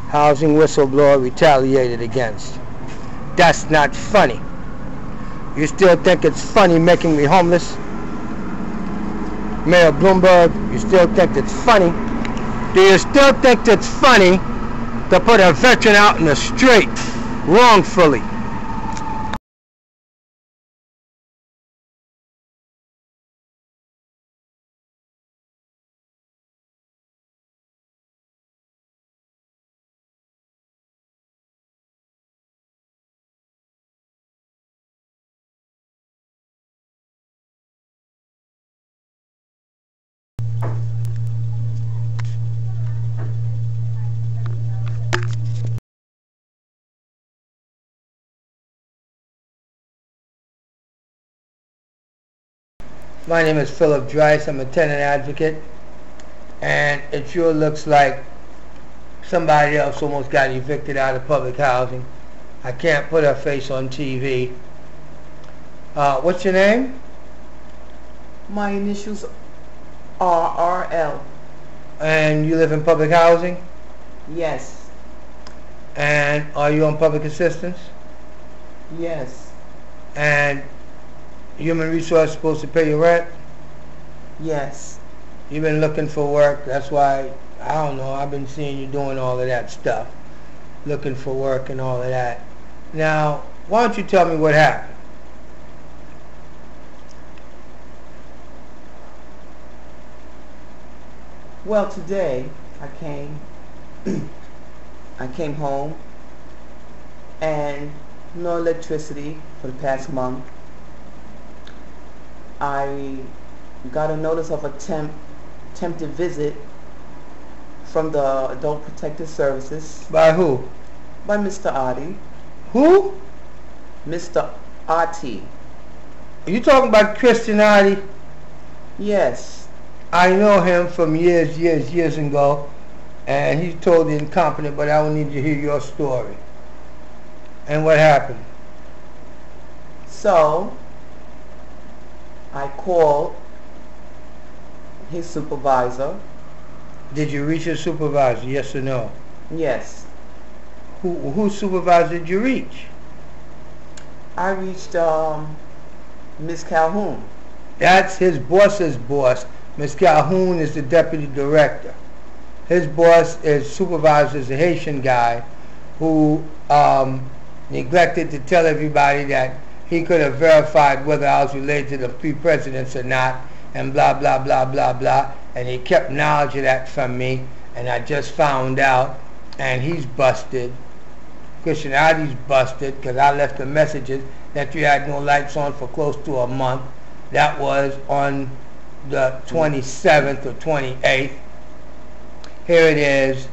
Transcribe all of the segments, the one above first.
Housing whistleblower retaliated against. That's not funny. You still think it's funny making me homeless? Mayor Bloomberg, you still think it's funny? Do you still think it's funny to put a veteran out in the street wrongfully? My name is Philip DRICE. I'm a tenant advocate, and it sure looks like somebody else almost got evicted out of public housing. I can't put her face on TV. What's your name? My initials are RL. And you live in public housing? Yes. And are you on public assistance? Yes. And Human Resource supposed to pay your rent? Yes. You've been looking for work. That's why, I don't know, I've been seeing you doing all of that stuff. Looking for work and all of that. Now, why don't you tell me what happened? Well, today I came home and no electricity for the past month. I got a notice of attempted visit from the Adult Protective Services. By who? By Mr. Adi. Who? Mr. Adi. Are you talking about Christian Adi? Yes. I know him from years ago, and he's totally incompetent, but I will need to hear your story. And what happened? So, I called his supervisor. Did you reach his supervisor, yes or no? Yes. Whose supervisor did you reach? I reached Ms. Calhoun. That's his boss's boss. Ms. Calhoun is the deputy director. His boss is supervisor, is a Haitian guy who neglected to tell everybody that he could have verified whether I was related to the three presidents or not, and blah, blah, blah, blah, blah. And he kept knowledge of that from me, and I just found out, and he's busted. Christian Adi's busted because I left the messages that you had no lights on for close to a month. That was on the 27th or 28th. Here it is,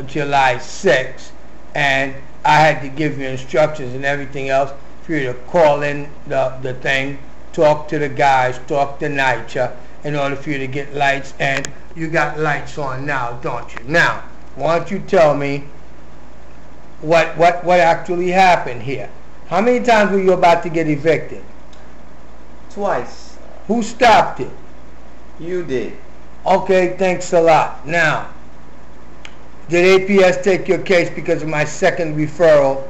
July 6th, and I had to give you instructions and everything else for you to call in the thing, talk to the guys, talk to NYCHA in order for you to get lights, and you got lights on now, don't you? Now, why don't you tell me what actually happened here? How many times were you about to get evicted? Twice. Who stopped it? You did. Okay, thanks a lot. Now, did APS take your case because of my second referral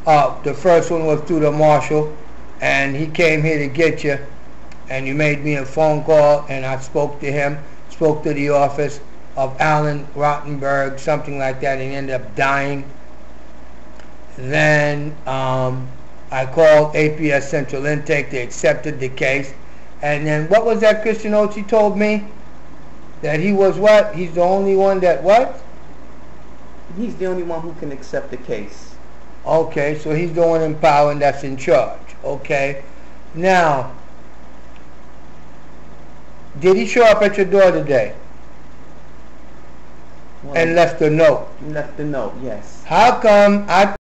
The first one was through the marshal, and he came here to get you, and you made me a phone call, and I spoke to him, spoke to the office of Alan Rottenberg, something like that, and he ended up dying. Then I called APS Central Intake. They accepted the case. And then what was that Christian Oates told me? That he was what? He's the only one that what? He's the only one who can accept the case. Okay, so he's the one in power and that's in charge. Okay. Now, did he show up at your door today? Well, and left a note? Left a note, yes. How come I